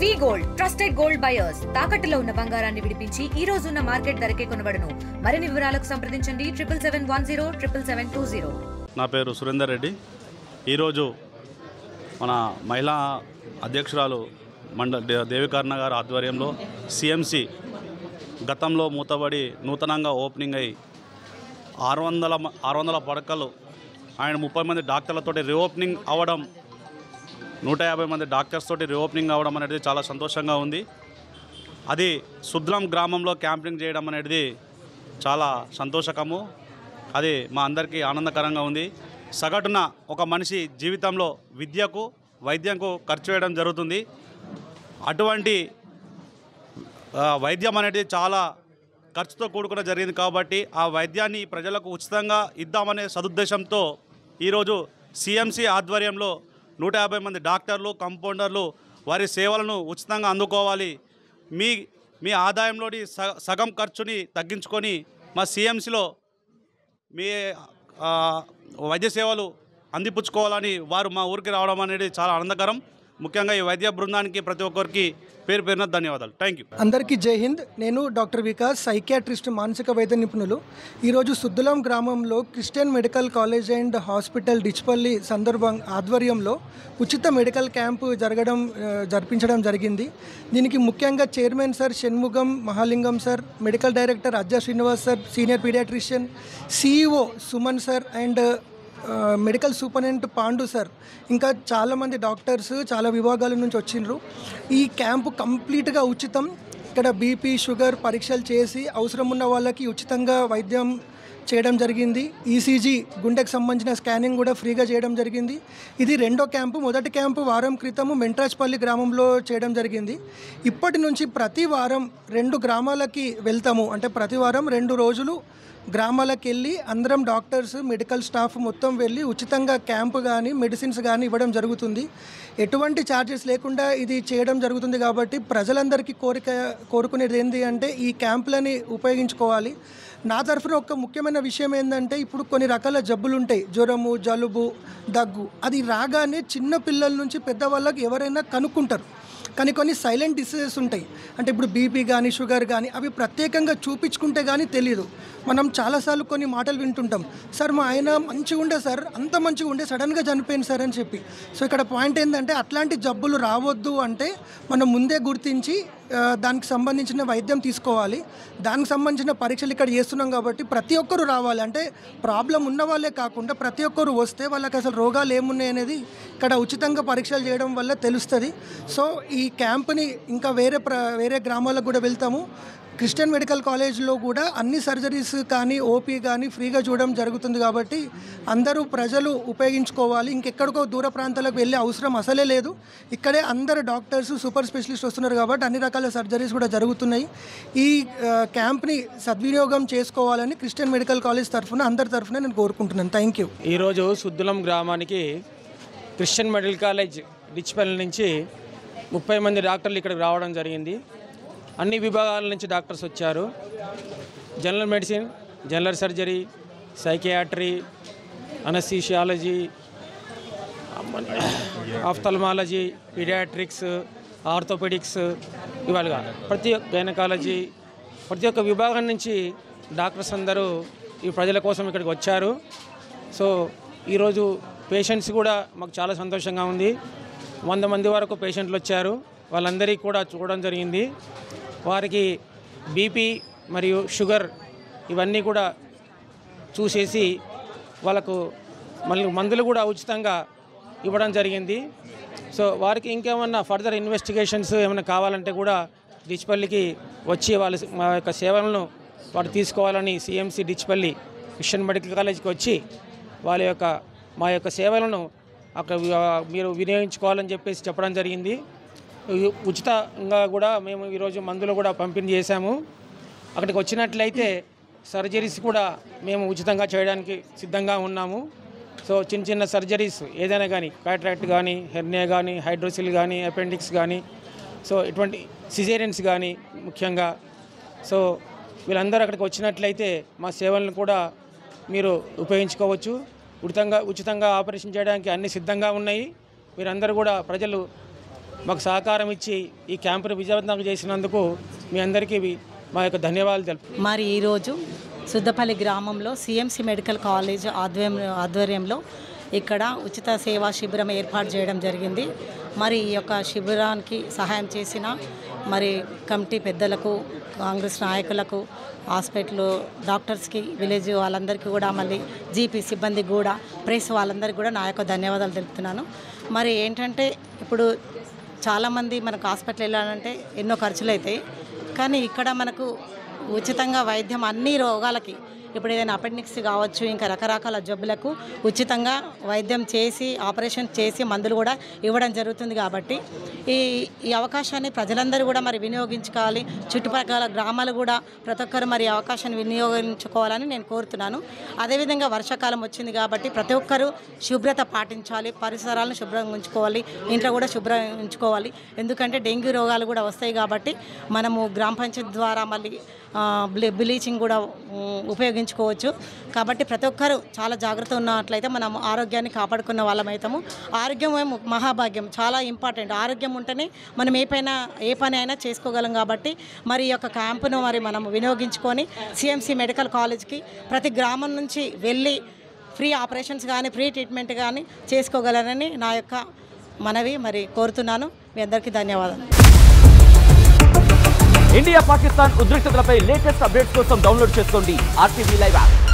వి gold trusted gold buyers తాకట్టులో ఉన్న బంగారాన్ని విడిపించి ఈ రోజు ఉన్న మార్కెట్ ధరకే కొనబడును. మరిన్ని వివరాలకు సంప్రదించండి 7771077720. నా పేరు సురేందర్ రెడ్డి. ఈరోజు మన మహిళా అధ్యక్షురాలు దేవికర్ణ గారి ఆధ్వర్యంలో సిఎంసి గతంలో మూతబడి నూతనంగా ఓపెనింగ్ అయ్యి 600 పడకలు ఆయన 30 మంది డాక్టర్లతోటి రీఓపెనింగ్ అవ్వడం, 150 మంది డాక్టర్స్ తోటి రీఓపెనింగ్ అవ్వడం అనేది చాలా సంతోషంగా ఉంది. అది సుద్లం గ్రామంలో క్యాంపింగ్ చేయడం అనేది చాలా సంతోషకము. అది మా అందరికీ ఆనందకరంగా ఉంది. సగటున ఒక మనిషి జీవితంలో విద్యకు వైద్యంకు ఖర్చు చేయడం జరుగుతుంది. అటువంటి వైద్యం అనేది చాలా ఖర్చుతో కూడుకున్న జరిగింది కాబట్టి ఆ వైద్యాన్ని ప్రజలకు ఉచితంగా ఇద్దామనే సదుద్దేశంతో ఈరోజు సిఎంసి ఆధ్వర్యంలో 150 మంది డాక్టర్లు, కంపౌండర్లు వారి సేవలను ఉచితంగా అందుకోవాలి, మీ ఆదాయంలోని సగం ఖర్చుని తగ్గించుకొని మా సిఎంసిలో మీ వైద్య సేవలు అందిపుచ్చుకోవాలని వారు మా ఊరికి రావడం అనేది చాలా ఆనందకరం. ముఖ్యంగా ఈ వైద్య బృందానికి ప్రతి ఒక్కరికి పేరు పేరున ధన్యవాదాలు. Thank you. అందరికీ జై హింద్. నేను డాక్టర్ వికాస్, సైకియాట్రిస్ట్, మానసిక వైద్య నిపుణులు. ఈరోజు సుద్దులం గ్రామంలో Christian medical college and hospital Dichpally ఆధ్వర్యంలో ఉచిత మెడికల్ క్యాంపు జరిపించడం జరిగింది. దీనికి ముఖ్యంగా chairman sir Shanmugam Mahalingam sir, medical director Ajja Srinivas sir, senior paediatrician, CEO Suman sir and medical superintendent Pandu sir, ఇంకా చాలామంది డాక్టర్స్ చాలా విభాగాల నుంచి వచ్చిండ్రు. ఈ క్యాంపు కంప్లీట్గా ఉచితం. ఇక్కడ బీపీ, షుగర్ పరీక్షలు చేసి అవసరం ఉన్న వాళ్ళకి ఉచితంగా వైద్యం చేయడం జరిగింది. ఈసీజీ, గుండెకు సంబంధించిన స్కానింగ్ కూడా ఫ్రీగా చేయడం జరిగింది. ఇది రెండో క్యాంపు. మొదటి క్యాంపు వారం క్రితము మెంట్రాజ్పల్లి గ్రామంలో చేయడం జరిగింది. ఇప్పటి నుంచి ప్రతి వారం 2 గ్రామాలకి వెళ్తాము. అంటే ప్రతి వారం 2 రోజులు గ్రామాలకు వెళ్ళి అందరం డాక్టర్స్, మెడికల్ స్టాఫ్ మొత్తం వెళ్ళి ఉచితంగా క్యాంపు కానీ మెడిసిన్స్ కానీ ఇవ్వడం జరుగుతుంది. ఎటువంటి ఛార్జెస్ లేకుండా ఇది చేయడం జరుగుతుంది. కాబట్టి ప్రజలందరికీ కోరుకునేది ఏంటి అంటే ఈ క్యాంపులని ఉపయోగించుకోవాలి. నా తరఫున ఒక ముఖ్యమైన విషయం ఏంటంటే, ఇప్పుడు కొన్ని రకాల జబ్బులు ఉంటాయి, జ్వరము, జలుబు, దగ్గు. అది రాగానే చిన్న పిల్లల నుంచి పెద్దవాళ్ళకి ఎవరైనా కనుక్కుంటారు. కానీ కొన్ని సైలెంట్ డిసీజెస్ ఉంటాయి. అంటే ఇప్పుడు బీపీ కానీ షుగర్ కానీ అవి ప్రత్యేకంగా చూపించుకుంటే కానీ తెలియదు. మనం చాలాసార్లు కొన్ని మాటలు వింటుంటాం, సార్ మా ఆయన మంచిగా ఉండే సార్, అంత మంచిగా ఉండే సడన్గా చనిపోయింది సార్ అని చెప్పి. సో ఇక్కడ పాయింట్ ఏంటంటే అట్లాంటి జబ్బులు రావద్దు అంటే మనం ముందే గుర్తించి దానికి సంబంధించిన వైద్యం తీసుకోవాలి. దానికి సంబంధించిన పరీక్షలు ఇక్కడ చేస్తున్నాం కాబట్టి ప్రతి ఒక్కరు రావాలి. అంటే ప్రాబ్లం ఉన్న వాళ్ళే కాకుండా ప్రతి ఒక్కరు వస్తే వాళ్ళకి అసలు రోగాలు ఏమున్నాయి అనేది ఇక్కడ ఉచితంగా పరీక్షలు చేయడం వల్ల తెలుస్తుంది. సో ఈ క్యాంప్ని ఇంకా వేరే గ్రామాలకు కూడా వెళ్తాము. క్రిస్టియన్ మెడికల్ కాలేజ్లో కూడా అన్ని సర్జరీస్ కానీ ఓపీ కానీ ఫ్రీగా చూడడం జరుగుతుంది. కాబట్టి అందరూ ప్రజలు ఉపయోగించుకోవాలి. ఇంకెక్కడికో దూర ప్రాంతాలకు వెళ్ళే అవసరం అసలే లేదు. ఇక్కడే అందరు డాక్టర్స్, సూపర్ స్పెషలిస్ట్ వస్తున్నారు కాబట్టి అన్ని రకాల సర్జరీస్ కూడా జరుగుతున్నాయి. ఈ క్యాంప్ని సద్వినియోగం చేసుకోవాలని క్రిస్టియన్ మెడికల్ కాలేజ్ తరఫున అందరి తరఫున నేను కోరుకుంటున్నాను. Thank you. ఈరోజు సుద్దులం గ్రామానికి క్రిస్టియన్ మెడికల్ కాలేజ్ డిచ్పల్లి నుంచి 30 మంది డాక్టర్లు ఇక్కడికి రావడం జరిగింది. అన్ని విభాగాల నుంచి డాక్టర్స్ వచ్చారు. General medicine, general surgery, psychiatry, anaesthesiology, ophthalmology, paediatrics, orthopaedics, ఇవాళ గైనకాలజీ, ప్రతి ఒక్క విభాగం నుంచి డాక్టర్స్ అందరూ ఈ ప్రజల కోసం ఇక్కడికి వచ్చారు. సో ఈరోజు పేషెంట్స్ కూడా మాకు చాలా సంతోషంగా ఉంది. 100 మంది వరకు పేషెంట్లు వచ్చారు. వాళ్ళందరికీ కూడా చూడడం జరిగింది. వారికి బీపీ మరియు షుగర్ ఇవన్నీ కూడా చూసేసి వాళ్ళకు మళ్ళీ మందులు కూడా ఉచితంగా ఇవ్వడం జరిగింది. సో వారికి ఇంకేమన్నా ఫర్దర్ ఇన్వెస్టిగేషన్స్ ఏమైనా కావాలంటే కూడా డిచ్పల్లికి వచ్చి మా యొక్క సేవలను వారు తీసుకోవాలని సిఎంసి డిచ్పల్లి క్రిస్టియన్ మెడికల్ కాలేజ్కి వచ్చి మా యొక్క సేవలను అక్కడ మీరు వినియోగించుకోవాలని చెప్పేసి చెప్పడం జరిగింది. ఉచితంగా కూడా మేము ఈరోజు మందులు కూడా పంపిణీ చేశాము. అక్కడికి వచ్చినట్లయితే సర్జరీస్ కూడా మేము ఉచితంగా చేయడానికి సిద్ధంగా ఉన్నాము. సో చిన్న సర్జరీస్ ఏదైనా కానీ, కాట్రాక్ట్ కానీ, హెర్నియా కానీ, హైడ్రోసిల్ కానీ, అపెండిక్స్ కానీ, సో ఇటువంటి సిజేరియన్స్ కానీ ముఖ్యంగా. సో వీళ్ళందరూ అక్కడికి వచ్చినట్లయితే మా సేవలను కూడా మీరు ఉపయోగించుకోవచ్చు. ఉచితంగా ఆపరేషన్ చేయడానికి అన్ని సిద్ధంగా ఉన్నాయి. మీరందరూ కూడా ప్రజలు మాకు సహకారం ఇచ్చి ఈ క్యాంపును విజయవంతంగా చేసినందుకు మీ అందరికీ మా యొక్క ధన్యవాదాలు తెలుపు. మరి ఈరోజు సుద్దపల్లి గ్రామంలో సిఎంసి మెడికల్ కాలేజ్ ఆధ్వర్యంలో ఇక్కడ ఉచిత సేవా శిబిరం ఏర్పాటు చేయడం జరిగింది. మరి ఈ యొక్క శిబిరానికి సహాయం చేసిన మరి కమిటీ పెద్దలకు, కాంగ్రెస్ నాయకులకు, హాస్పిటల్ డాక్టర్స్కి, విలేజ్ వాళ్ళందరికీ కూడా, మళ్ళీ జీపీ సిబ్బందికి కూడా, ప్రెస్ వాళ్ళందరికీ కూడా నా యొక్క ధన్యవాదాలు తెలుపుతున్నాను. మరి ఏంటంటే ఇప్పుడు చాలామంది మనకు హాస్పిటల్ వెళ్ళాలంటే ఎన్నో ఖర్చులు అవుతాయి, కానీ ఇక్కడ మనకు ఉచితంగా వైద్యం అన్ని రోగాలకి, ఇప్పుడు ఏదైనా అపెండిక్స్ కావచ్చు, ఇంకా రకరకాల జబ్బులకు ఉచితంగా వైద్యం చేసి, ఆపరేషన్ చేసి మందులు కూడా ఇవ్వడం జరుగుతుంది. కాబట్టి ఈ అవకాశాన్ని ప్రజలందరూ కూడా మరి వినియోగించుకోవాలి. చుట్టుపక్కల గ్రామాలు కూడా ప్రతి ఒక్కరు మరి అవకాశాన్ని వినియోగించుకోవాలని నేను కోరుతున్నాను. అదేవిధంగా వర్షాకాలం వచ్చింది కాబట్టి ప్రతి ఒక్కరూ శుభ్రత పాటించాలి, పరిసరాలను శుభ్రంగా ఉంచుకోవాలి, ఇంట్లో కూడా శుభ్రంగా ఉంచుకోవాలి. ఎందుకంటే డెంగ్యూ రోగాలు కూడా వస్తాయి కాబట్టి మనము గ్రామ పంచాయతీ ద్వారా మళ్ళీ బ్లీచింగ్ కూడా ఉపయోగించుకోవచ్చు. కాబట్టి ప్రతి ఒక్కరూ చాలా జాగ్రత్త ఉన్నట్లయితే మనం ఆరోగ్యాన్ని కాపాడుకున్న వాళ్ళమవుతాము. ఆరోగ్యం మహాభాగ్యం, చాలా ఇంపార్టెంట్. ఆరోగ్యం ఉంటేనే మనం ఏ పని అయినా చేసుకోగలం. కాబట్టి మరి ఈ యొక్క క్యాంపును మరి మనం వినియోగించుకొని సిఎంసి మెడికల్ కాలేజ్కి ప్రతి గ్రామం నుంచి వెళ్ళి ఫ్రీ ఆపరేషన్స్ కానీ, ఫ్రీ ట్రీట్మెంట్ కానీ చేసుకోగలరని నా యొక్క మనవి మరి కోరుతున్నాను. మీ అందరికీ ధన్యవాదాలు. ఇండియా పాకిస్తాన్ ఉద్రిక్తతలపై లేటెస్ట్ అప్డేట్స్ కోసం డౌన్లోడ్ చేసుకోండి RTV లైవ్ యాప్.